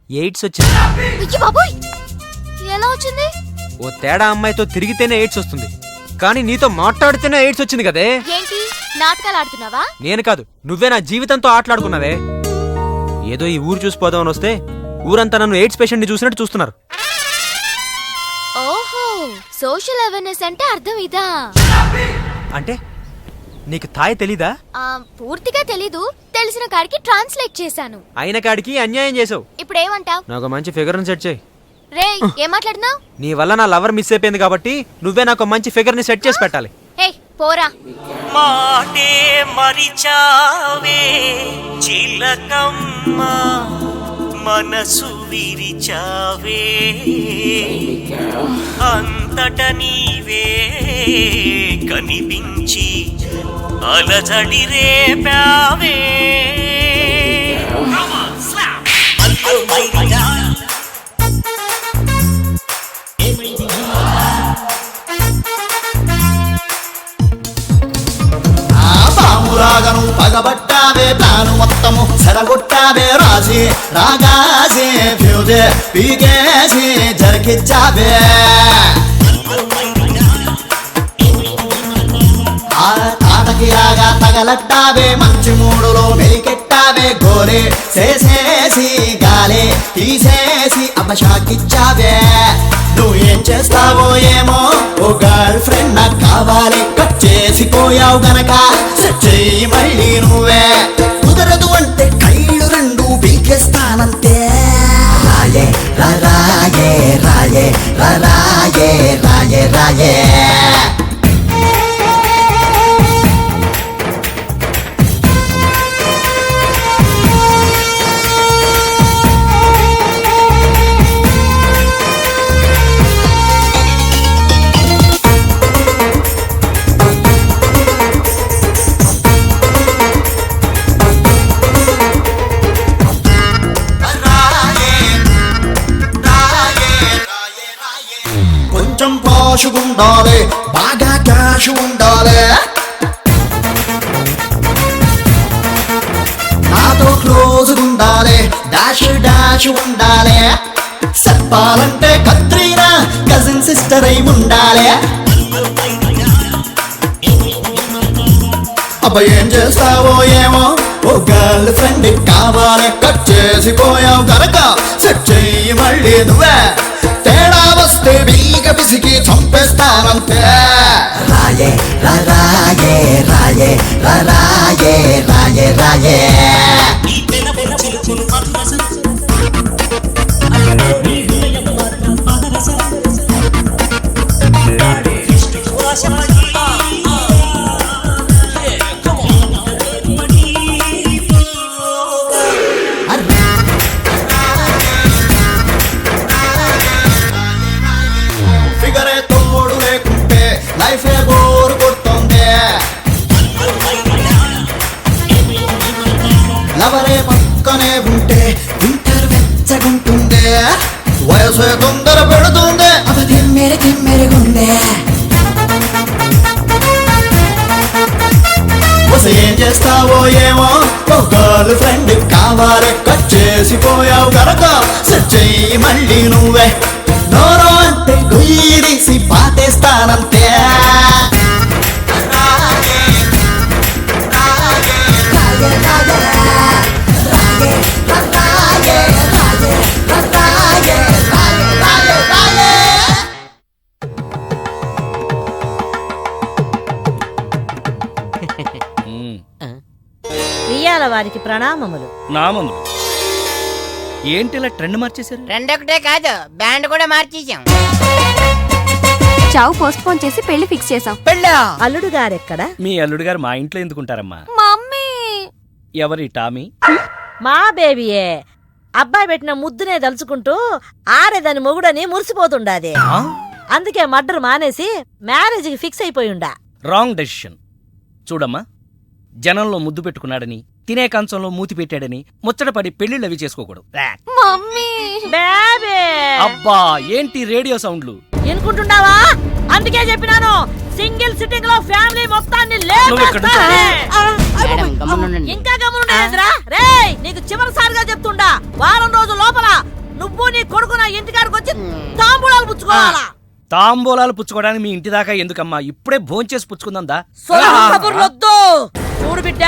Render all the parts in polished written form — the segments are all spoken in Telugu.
ఎయిడ్స్ వచ్చింది. అయ్యో బాబోయ్, ఎలా వచ్చింది? ఓ తేడా అమ్మాయితో తిరిగితేనే ఎయిడ్స్ వస్తుంది, కానీ నీతో మాట్లాడితేనే ఎయిడ్స్ వచ్చింది కదే. ఏంటి నాటకాలు ఆడుతున్నావా? నేను కాదు, నువ్వే నా జీవితంతో ఆటలాడుకున్నావే. ఏదో ఈ ఊరు చూసిపోదామని వస్తే ఊరంతా నన్ను ఎయిడ్స్ పేషెంట్ ని చూసినట్టు చూస్తున్నారు. ఓహో, సోషల్ అవేర్నెస్ అంటే అర్థం ఇదా? అంటే నీకు తాయ్ తెలీదా? పూర్తిగా తెలీదు, తెలిసిన కాడికి ట్రాన్స్లేట్ చేశాను. అయిన కాడికి అన్యాయం చేసావు. ఇప్పుడు ఏమంటావ్? నాకు మంచి ఫిగర్ ని సెట్ చేయి. రే, ఏం మాట్లాడుతున్నావ్? నీ వల్ల నా లవర్ మిస్ అయిపోయింది కాబట్టి నువ్వే నాకు మంచి ఫిగర్ ని సెట్ చేసి పెట్టాలి. హే పోరా. మాటే మరిచావే చిలకమ్మ, మనసు విరిచావే, అంతట నీవే కనిపించి అలజడి రేపావే. రాగను పగబట్టావే, ప్లాను మొత్తము సెడగొట్టావే, రాజీ రాగాజే ఫ్యూజే పీకేసి జరికిచ్చావే. ఆ తాటకి రాగా తగలట్టావే, మంచి మూడులో మెలికెట్టావే, గోరే చేసేసి గాలే తీసేసి అపశాకిచ్చావే. నువ్వు ఏం చేస్తావో ఏమో, ఓ గర్ల్ ఫ్రెండ్ నాకు కావాలి, కట్ చేసిపోయావు గనక సెట్ చెయ్యి మళ్ళీ నువ్వే. కుదరదు అంటే కళ్ళు రెండు పీకేస్తానంతే. రాయే రాయే రాయే రాయే రాయే రాయే. కొంచెం పాషు ఉండాలి, బాగా క్యాష్ ఉండాలి, నాతో క్లోజ్ ఉండాలి, డాష్ డాష్ ఉండాలి, చెప్పాలంటే కత్రీనా కజిన్ సిస్టర్ అయి ఉండాలి. అబ్బా ఏం చేస్తావో ఏమో, ఓ గర్ల్ ఫ్రెండ్ కావాలి, కట్ చేసిపోయావు కనుక సెట్ చెయ్యి మళ్ళీ నువ్వే. తేడా వస్తే బీగ పిసికి చంపేస్తానంతే. రాయే రాయే రాయే రాయే రాయే రాయే. ఫిగరే తోడు లేకుంటే లైఫే బోరు కొడుతుంది, లవరే పక్కనే ఉంటే వింటర్ వెచ్చగుంటుంది, వయసే తొందర పెడుతుంది, అవి తిమ్మెరుగుందే. ఏం చేస్తావో ఏమో, ఓ గర్ల్ ఫ్రెండ్ కావాలి, కట్ చేసిపోయావు కనుక సెట్ చెయ్యి మళ్ళీ నువ్వే. నోరో అంటే గుయ్యిసి పాతేస్తానంతే. ఇయ్యాల వారికి ప్రణామములు. నామములు. ఏంటిలా ట్రెండ్ మార్చేశారు? ట్రెండ్ ఒకటే కాదు, బ్యాండ్ కూడా మార్చేసాం. చావు పోస్ట్ పోన్ చేసి పెళ్లి ఫిక్స్ చేసాం. పెళ్ళా? అల్లుడు గారెక్కడ? మీ అల్లుడు గారు మా ఇంట్లో ఎందుకుంటారమ్మా? మమ్మీ. ఎవరి టామీ? మా బేబీయే. అబ్బాయి పెట్టిన ముద్దునే దలుచుకుంటూ ఆడేదాని మొగుడని మురిసిపోతుండాది. అందుకే మర్డర్ మానేసి మ్యారేజ్ కి ఫిక్స్ అయిపోయిండా. Wrong decision. చూడమ్మా, జనంలో ముద్దు పెట్టుకున్నాడని, తినే కంచంలో మూతి పెట్టాడని ముచ్చటపడి పెళ్లిళ్ళవి చేసుకోకూడదు. మమ్మీ. బేబీ. అబ్బా ఏంటి రేడియో సౌండ్లు? ఎనుకుంటున్నావా? అందుకే చెప్పినాను, సింగిల్ సిట్టింగ్ లో ఫ్యామిలీ మొత్తాన్ని ఇంకా గమనుండేదిరా. రేయ్, నీకు చివరిసారిగా చెప్తుండా, వారం రోజుల లోపల నువ్వు నీ కొడుకు నా ఇంటికాడికి వచ్చి తాంబూలాలు పుచ్చుకోవాలా? తాంబూలాలు పుచ్చుకోవడానికి మీ ఇంటి దాకా ఎందుకమ్మా? ఇప్పుడే భోంచేసి పుచ్చుకుందా. సొల్లు కబుర్లొద్దు. చూడు బిడ్డ,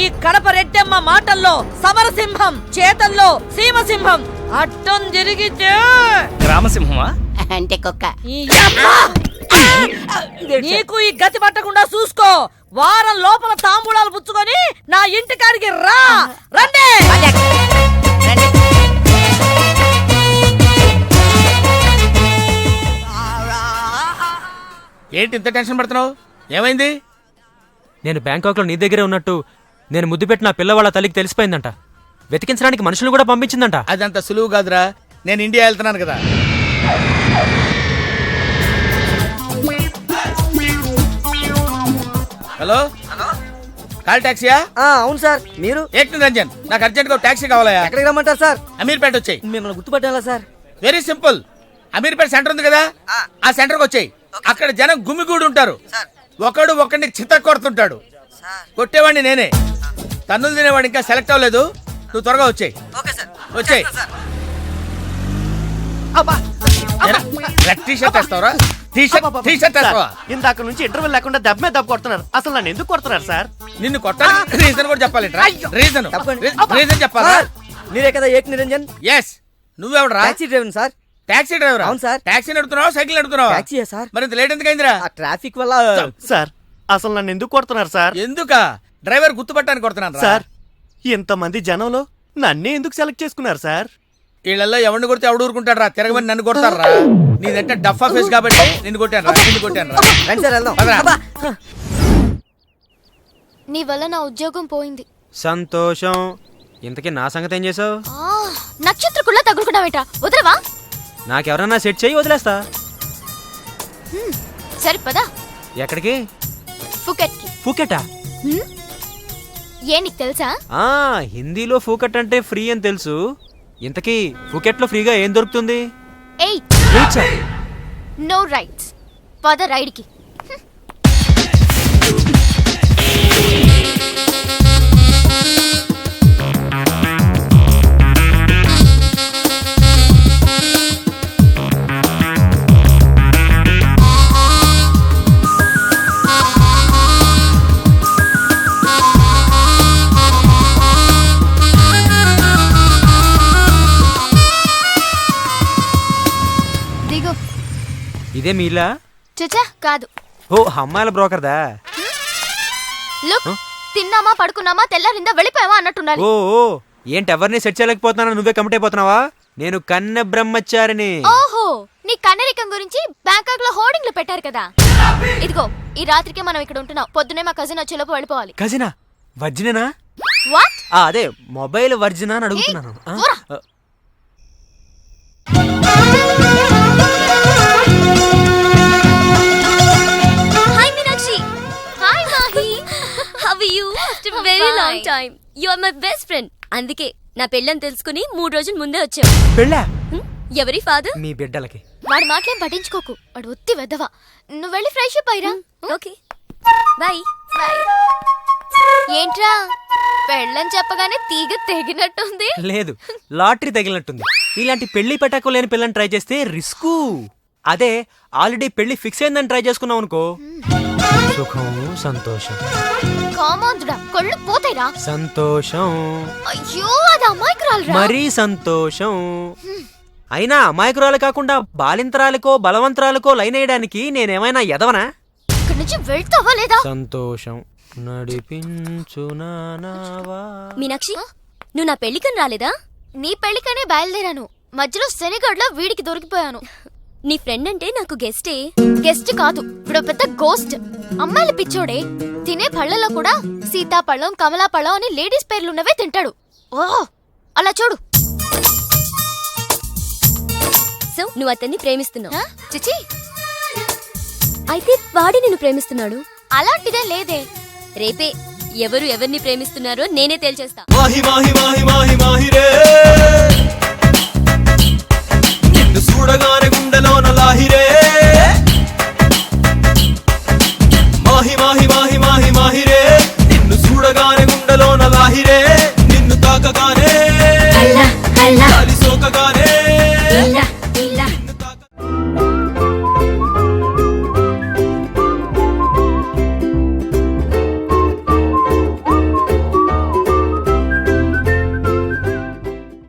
ఈ కడప రెడ్డమ్మ మాటల్లో సమరసింహం, చేతల్లో సీమసింహం. అడ్డం జరిగితే గ్రామసింహమా? అంటే కుక్క. ఈ యమ్మ! నీకు ఈ గతి పట్టకుండా చూసుకో. వారం లోపల తాంబూలాలు పుచ్చుకొని నా ఇంటికాడికి రా. రండి. రండి. ఏంటి ఇంత టెన్షన్ పడుతున్నావు? ఏమైంది? నేను బ్యాంకాక్ లో నీ దగ్గరే ఉన్నట్టు నేను ముద్దు పెట్టిన పిల్లవాళ్ళ తల్లికి తెలిసిపోయిందంట. వెతికించడానికి మనుషులు కూడా పంపించిందంట. అదంత సులువు కాదురా. నేను ఇండియా వెళ్తున్నాను కదా. హలో, కాల్ టాక్సీయా? అవును సార్. మీరు? ఏక్ నిరంజన్, నాకు అర్జెంట్ గా టాక్సీ కావాలయా. ఎక్కడికి రమ్మంటారు సార్? అమీర్పేట వచ్చాయి. మిమ్మల్ని గుర్తుపట్టాలా sir? Very simple. Ameerpet centre ఉంది కదా, ఆ సెంటర్కి వచ్చాయి. అక్కడ జనం గుమిగూడి ఉంటారు. ఒకడు ఒకడిని చిత్త కొడుతుంటాడు. కొట్టేవాడిని నేనే. తన్నులు తినేవాడు ఇంకా సెలెక్ట్ అవ్వలేదు. నువ్వు త్వరగా వచ్చాయి. వచ్చాయి. టీ-షర్ట్ వేస్తావరా? టీ-షర్ట్ వేస్తావా? ఇందాక నుంచి ఇంటర్వెల్ లేకుండా దెబ్బ మీద దెబ్బ కొడుతున్నారు. అసలు నన్ను ఎందుకు కొడుతున్నారు సార్? నిన్ను కొట్టాలి రీజన్ కూడా చెప్పాలి. రీజన్ చెప్పాలా? మీరే కదా ఏక్ నిరంజన్? ఎస్. నువ్వెవడరా? Taxi driver sir. Taxi driver? అవును సార్. టాక్సీ నడుపుతున్నావా, సైకిల్ నడుపుతున్నావా? టాక్సీయే సార్. మరి ఇంత లేట్ ఎందుకైందిరా? ఆ ట్రాఫిక్ వల్ల. సార్ అసలు నన్ను ఎందుకు కొడుతున్నారు సార్? ఎందుకా? డ్రైవర్ గుర్తుపట్టడానికి కొడుతున్నాను సార్ ఇంతమంది జనంలో నన్నే ఎందుకు సెలెక్ట్ చేసుకున్నారు సార్? వీళ్ళల్లో ఎవరిని కొడితే ఎవడు ఊరుకుంటాడు రా? తిరగమని నన్ను కొడతారా? నీదంటే డఫా ఫేస్ కాబట్టి నిన్ను కొట్టాను రా. రండి సార్ వెళ్దాం. పదరా. నీ వల్ల నా ఉద్యోగం పోయింది. సంతోషం. ఇంతకీ నా సంగతి ఏం చేసావు? నక్షత్రకుల్లా తగులుకున్నావేట. వదలవా? నాకెవరన్నా సెట్ చేయి, వదిలేస్తా. సరే పదా. ఎక్కడికి? ఫుకెట్ కి. ఫూకెటా? ఏ నీకు తెలుసా? హిందీలో ఫూకెట్ అంటే ఫ్రీ అని తెలుసు. ఇంతకీ ఫూకెట్ లో ఫ్రీగా ఏం దొరుకుతుంది? No rights. పద రైడ్ కి. ఇదే మీ ఇల్లా? చచ్చా కాదు. ఓ, అమ్మాయిల బ్రోకర్దా? లుక్, తిన్నామా పడుకున్నామా తెల్లారిందా వెళ్ళిపోయావా అన్నట్టున్నారు. ఓ, ఏంటి ఎవరిని సెట్ చేయలేకపోతున్నా? నువ్వే కమిట్ అయిపోతున్నావా? నేను కన్నె బ్రహ్మచారిని. ఓహో, నీ కన్నరికం గురించి బ్యాంకాక్ లో హోర్డింగ్లు పెట్టారు కదా. ఇదిగో, ఈ రాత్రికి మనం ఇక్కడ ఉంటున్నాం. పొద్దునే మా కజిన్ వచ్చేలోపు వెళ్ళిపోవాలి. కజినా? వర్జినేనా? వాట్? అదే మొబైల్ వర్జినా అని అడుగుతున్నాను. Hi Meenakshi. Hi Mahi. How are you? After very long time. You are my best friend. అందుకే నా పెళ్ళని తెలుసుకుని 3 రోజుల ముందే వచ్చావు. పెళ్ళా? ఎవరి ఫాదర్? మీ బిడ్డలకి. వాడి మాటలేం పట్టించుకోకు. వాడు ఒత్తి వెదవా. నువ్వు వెళ్ళి ఫ్రెష్ అప్ అయిరా. Okay bye. ఏంట్రా పెళ్ళని చెప్పగానే తీగ తెగినట్టుంది? లేదు, లాటరీ తగిలినట్టుంది. ఇలాంటి పెళ్లి పెట్టకు లేని పిల్లని ట్రై చేస్తే రిస్కు. అదే ఆల్రెడీ పెళ్లి ఫిక్స్ అయిందని ట్రై చేసుకున్నావు అనుకో, సుఖం సంతోషం. కామాంధుడా, కళ్ళు పోతాయిరా. సంతోషం. అయ్యో, అది అమాయకురాలురా. మరీ సంతోషం. అయినా అమాయకురాలు కాకుండా బాలింతరాలకో బలవంతరాలకో లైన్ వేయడానికి నేనేమైనా ఎదవనా? ఇక్కడి నుంచి వెళ్తావా లేదా? సంతోషం నడిపించునావా. మీనాక్షి, నువ్వు నా పెళ్లికని రాలేదా? నీ పెళ్లికనే బయలుదేరాను. మధ్యలో శనిగడ్లో వీడికి దొరికిపోయాను. నీ ఫ్రెండ్ అంటే నాకు గెస్టే. గెస్ట్ కాదు, ఇప్పుడు పెద్ద గోస్ట్. అమ్మాయిల పిచ్చోడే. తినే పళ్ళలో కూడా సీతాపళ్ళం, కమలాపళ్ళం అని లేడీస్ పేర్లున్నవే తింటాడు. ఓ, అలా చూడు. సో నువ్వు అతన్ని ప్రేమిస్తున్నావు? చిచి, అయితే వాడి నిన్ను ప్రేమిస్తున్నాడు? అలాంటిదే లేదే. రేపే ఎవరు ఎవరిని ప్రేమిస్తున్నారో నేనే తేల్చేస్తా. మాహి మాహి మాహి మాహి మాహి రే, నిన్ను చూడగానే గుండెలోన లాహిరే. మాహి మాహి మాహి మాహి మాహి రే,